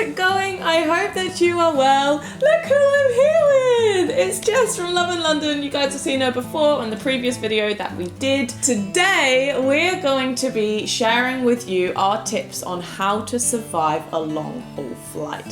it going? I hope that you are well. Look who I'm here with! It's Jess from Love in London. You guys have seen her before on the previous video that we did. Today, we're going to be sharing with you our tips on how to survive a long-haul flight.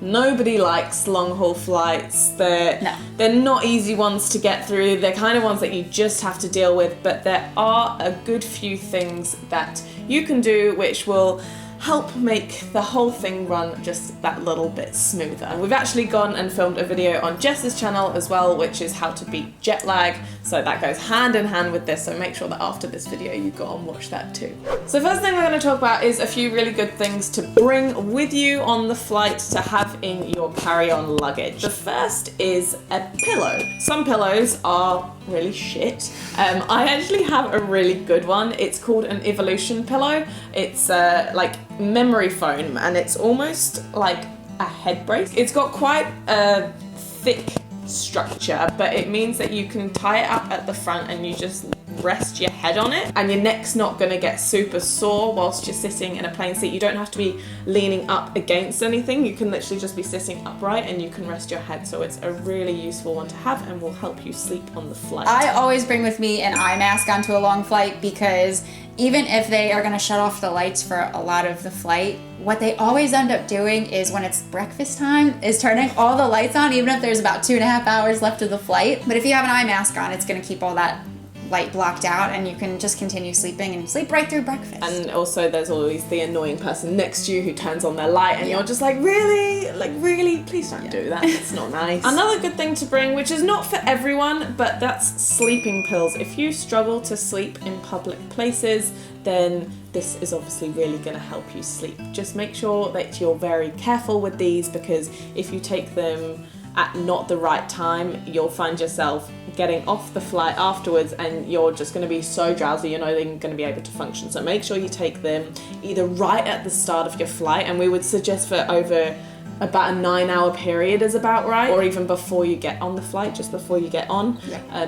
Nobody likes long-haul flights. They're not easy ones to get through. They're kind of ones that you just have to deal with, but there are a good few things that you can do which will help make the whole thing run just that little bit smoother. And we've actually gone and filmed a video on Jess's channel as well, which is how to beat jet lag. So that goes hand in hand with this. So make sure that after this video, you go and watch that too. So first thing we're going to talk about is a few really good things to bring with you on the flight to have in your carry-on luggage. The first is a pillow. Some pillows are really shit. I actually have a really good one. It's called an Evolution pillow. It's like memory foam, and it's almost like a head brace. It's got quite a thick structure, but it means that you can tie it up at the front and you just rest your head on it, and your neck's not going to get super sore whilst you're sitting in a plane seat. You don't have to be leaning up against anything. You can literally just be sitting upright and you can rest your head. So it's a really useful one to have and will help you sleep on the flight. I always bring with me an eye mask onto a long flight, because even if they are going to shut off the lights for a lot of the flight, what they always end up doing is when it's breakfast time is turning all the lights on, even if there's about 2.5 hours left of the flight. But if you have an eye mask on, it's going to keep all that light blocked out, and you can just continue sleeping and sleep right through breakfast. And also there's always the annoying person next to you who turns on their light and you're just like, really? Like, really? Please don't do that. It's not nice. Another good thing to bring, which is not for everyone, but that's sleeping pills. If you struggle to sleep in public places, then this is obviously really going to help you sleep. Just make sure that you're very careful with these, because if you take them at not the right time, you'll find yourself getting off the flight afterwards and you're just going to be so drowsy you're not even going to be able to function. So make sure you take them either right at the start of your flight, and we would suggest for over about a 9-hour period is about right, or even before you get on the flight, just before you get on,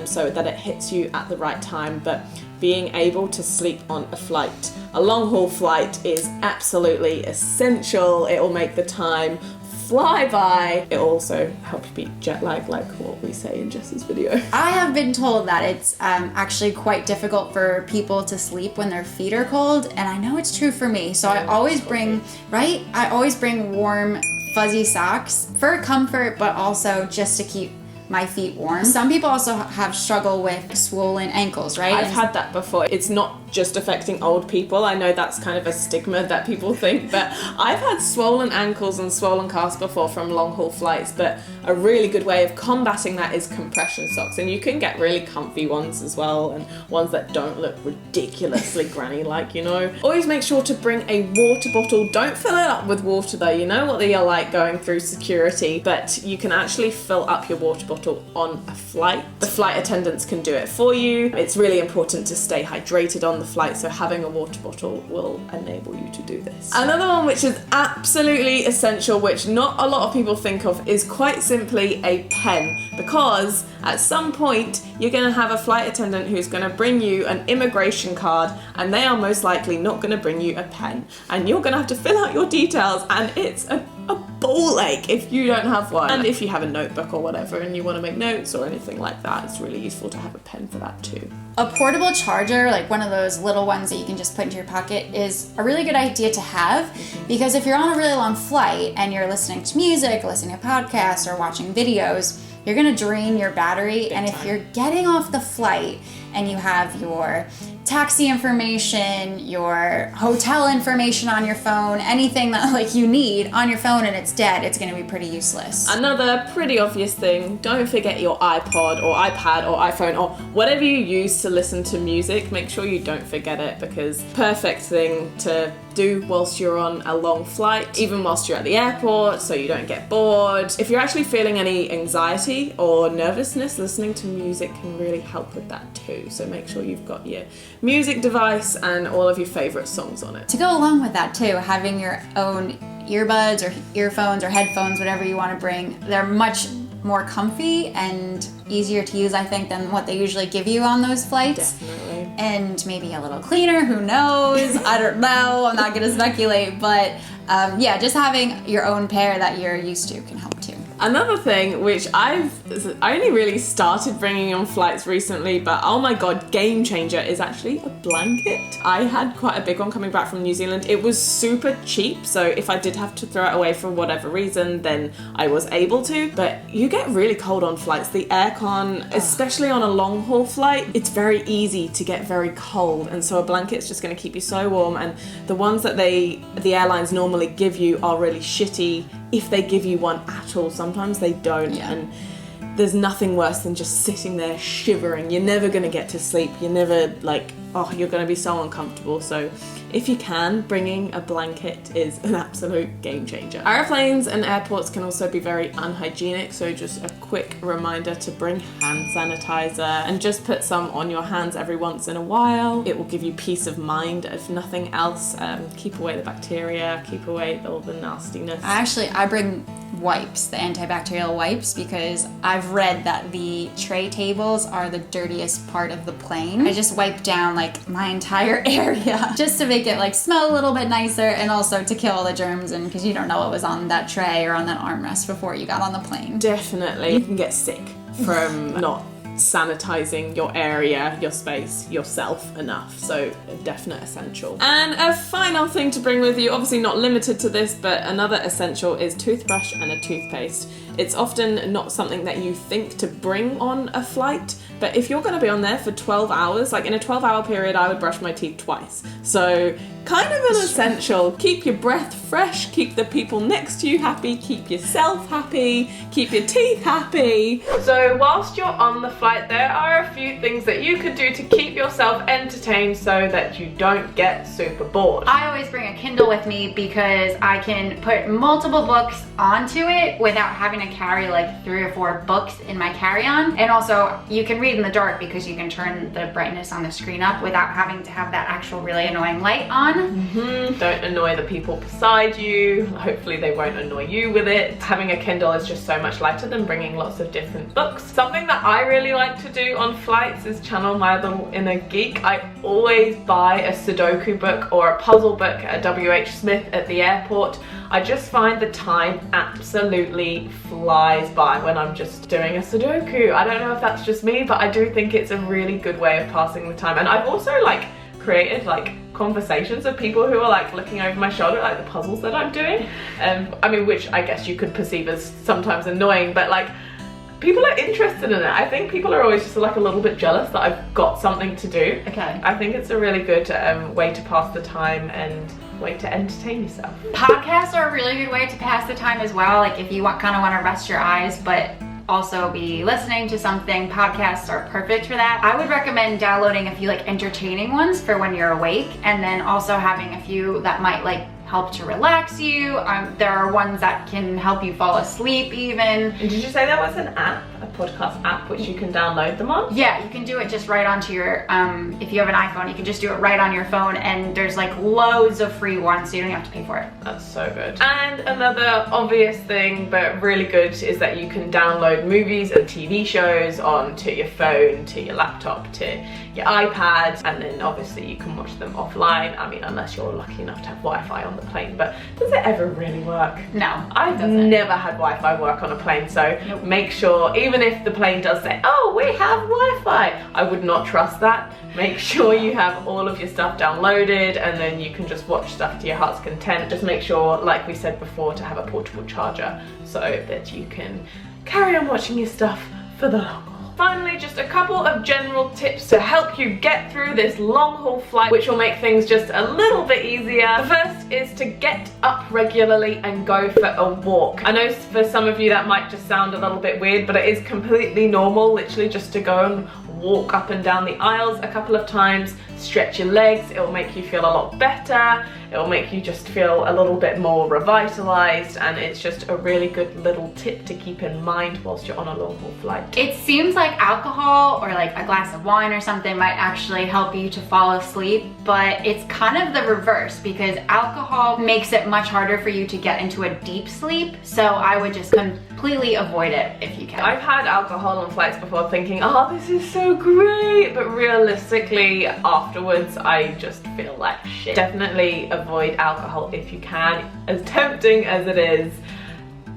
so that it hits you at the right time. But being able to sleep on a flight, a long haul flight, is absolutely essential. It will make the time fly by. It will also help you beat jet lag, like what we say in Jess's video. I have been told that it's actually quite difficult for people to sleep when their feet are cold, and I know it's true for me. So I always bring, I always bring warm fuzzy socks for comfort, but also just to keep my feet warm. Some people also have struggle with swollen ankles, right? I've had that before. It's not just affecting old people. I know that's kind of a stigma that people think, but I've had swollen ankles and swollen calves before from long haul flights. But a really good way of combating that is compression socks, and you can get really comfy ones as well, and ones that don't look ridiculously granny like, you know. Always make sure to bring a water bottle. Don't fill it up with water though. You know what they are like going through security, but you can actually fill up your water bottle on a flight. The flight attendants can do it for you. It's really important to stay hydrated on the flight, so having a water bottle will enable you to do this. Another one which is absolutely essential, which not a lot of people think of, is quite simply a pen, because at some point you're going to have a flight attendant who's going to bring you an immigration card, and they are most likely not going to bring you a pen, and you're going to have to fill out your details, and it's a ball ache if you don't have one. And if you have a notebook or whatever and you want to make notes or anything like that, it's really useful to have a pen for that too. A portable charger, like one of those little ones that you can just put into your pocket, is a really good idea to have, because if you're on a really long flight and you're listening to music, listening to podcasts, or watching videos, you're going to drain your battery. And if you're getting off the flight and you have your taxi information, your hotel information on your phone, anything that like you need on your phone, and it's dead, it's going to be pretty useless. Another pretty obvious thing, don't forget your iPod or iPad or iPhone or whatever you use to listen to music. Make sure you don't forget it, because perfect thing to do whilst you're on a long flight, even whilst you're at the airport, so you don't get bored. If you're actually feeling any anxiety or nervousness, listening to music can really help with that too. So make sure you've got your music device and all of your favorite songs on it. To go along with that too, having your own earbuds or earphones or headphones, whatever you want to bring, they're much more comfy and easier to use, I think, than what they usually give you on those flights. Definitely. And maybe a little cleaner, who knows? I don't know, I'm not gonna speculate, but yeah, just having your own pair that you're used to can help too. Another thing which I only really started bringing on flights recently, but oh my god, game changer, is actually a blanket. I had quite a big one coming back from New Zealand. It was super cheap, so if I did have to throw it away for whatever reason, then I was able to. But you get really cold on flights. The aircon, especially on a long haul flight, it's very easy to get very cold, and so a blanket's just going to keep you so warm. And the ones that the airlines normally give you are really shitty, if they give you one at all. Sometimes they don't, and there's nothing worse than just sitting there shivering. You're never going to get to sleep. You're never you're going to be so uncomfortable. So if you can, bringing a blanket is an absolute game changer. Airplanes and airports can also be very unhygienic, so just a quick reminder to bring hand sanitizer and just put some on your hands every once in a while. It will give you peace of mind, if nothing else. Keep away the bacteria, keep away all the nastiness. I bring wipes, the antibacterial wipes, because I've read that the tray tables are the dirtiest part of the plane. I just wipe down like my entire area just to make it like smell a little bit nicer, and also to kill all the germs, and because you don't know what was on that tray or on that armrest before you got on the plane. Definitely. You can get sick from not sanitizing your area, your space, yourself enough. So a definite essential. And a final thing to bring with you, obviously not limited to this, but another essential is toothbrush and a toothpaste. It's often not something that you think to bring on a flight, but if you're going to be on there for 12 hours, like in a 12-hour period, I would brush my teeth twice. So kind of an essential. Keep your breath fresh, keep the people next to you happy, keep yourself happy, keep your teeth happy. So whilst you're on the flight, there are a few things that you could do to keep yourself entertained so that you don't get super bored. I always bring a Kindle with me because I can put multiple books onto it without having to carry like 3 or 4 books in my carry-on. And also you can read in the dark because you can turn the brightness on the screen up without having to have that actual really annoying light on. Don't annoy the people beside you. Hopefully they won't annoy you with it. Having a Kindle is just so much lighter than bringing lots of different books. Something that I really like to do on flights is channel my little inner geek. I always buy a Sudoku book or a puzzle book at WH Smith at the airport. I just find the time absolutely flies by when I'm just doing a Sudoku. I don't know if that's just me, but I do think it's a really good way of passing the time. And I've also like created like conversations with people who are like looking over my shoulder at like the puzzles that I'm doing. I mean, which I guess you could perceive as sometimes annoying, but like people are interested in it. I think people are always just like a little bit jealous that I've got something to do. Okay. I think it's a really good way to pass the time and way to entertain yourself. Podcasts are a really good way to pass the time as well. Like if you kind of want to rest your eyes, but also be listening to something, podcasts are perfect for that. I would recommend downloading a few like entertaining ones for when you're awake, and then also having a few that might like help to relax you. There are ones that can help you fall asleep even. And did you say there was an app, a podcast app, which you can download them on? Yeah, you can do it just right onto your, if you have an iPhone, you can just do it right on your phone, and there's like loads of free ones, so you don't have to pay for it. That's so good. And another obvious thing, but really good, is that you can download movies and TV shows onto your phone, to your laptop, to your iPad, and then obviously you can watch them offline. I mean, unless you're lucky enough to have Wi-Fi on the plane, but does it ever really work? No, I've never had Wi-Fi work on a plane, so make sure, even if the plane does say, oh, we have Wi-Fi, I would not trust that. Make sure you have all of your stuff downloaded, and then you can just watch stuff to your heart's content. Just make sure, like we said before, to have a portable charger so that you can carry on watching your stuff for the long haul. Finally, just a couple of general tips to help you get through this long haul flight, which will make things just a little bit easier. The first is to get up regularly and go for a walk. I know for some of you that might just sound a little bit weird, but it is completely normal, literally just to go and walk up and down the aisles a couple of times, stretch your legs. It will make you feel a lot better. It will make you just feel a little bit more revitalized, and it's just a really good little tip to keep in mind whilst you're on a long haul flight. It seems like alcohol or like a glass of wine or something might actually help you to fall asleep, but it's kind of the reverse, because alcohol makes it much harder for you to get into a deep sleep. So I would just completely avoid it if you can. I've had alcohol on flights before thinking, oh, this is so great, but realistically, after afterwards I just feel like shit. Definitely avoid alcohol if you can. As tempting as it is,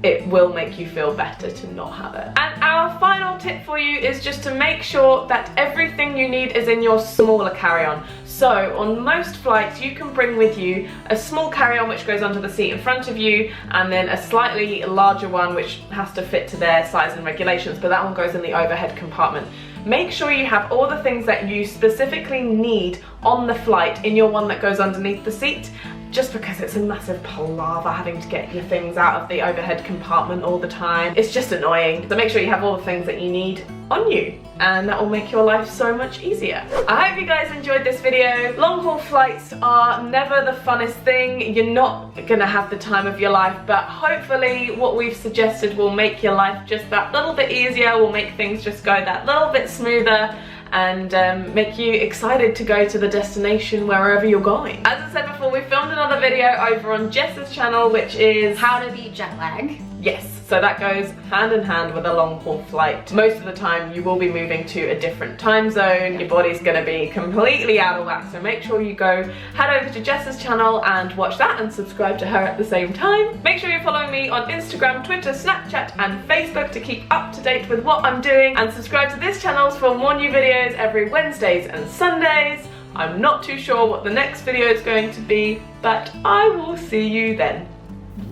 it will make you feel better to not have it. And our final tip for you is just to make sure that everything you need is in your smaller carry-on. So on most flights you can bring with you a small carry-on which goes onto the seat in front of you, and then a slightly larger one which has to fit to their size and regulations, but that one goes in the overhead compartment. Make sure you have all the things that you specifically need on the flight in your one that goes underneath the seat, just because it's a massive palaver having to get your things out of the overhead compartment all the time. It's just annoying. So make sure you have all the things that you need on you, and that will make your life so much easier. I hope you guys enjoyed this video. Long haul flights are never the funnest thing. You're not gonna have the time of your life, but hopefully what we've suggested will make your life just that little bit easier, will make things just go that little bit smoother, and make you excited to go to the destination wherever you're going. As I said before, we filmed another video over on Jess's channel, which is How to beat jet lag. Yes, so that goes hand in hand with a long haul flight. Most of the time you will be moving to a different time zone. Your body's gonna be completely out of whack, so make sure you go head over to Jess's channel and watch that and subscribe to her at the same time. Make sure you're following me on Instagram, Twitter, Snapchat and Facebook to keep up to date with what I'm doing, and subscribe to this channel for more new videos every Wednesdays and Sundays. I'm not too sure what the next video is going to be, but I will see you then.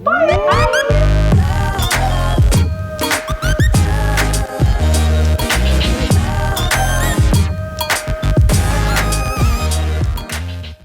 Bye!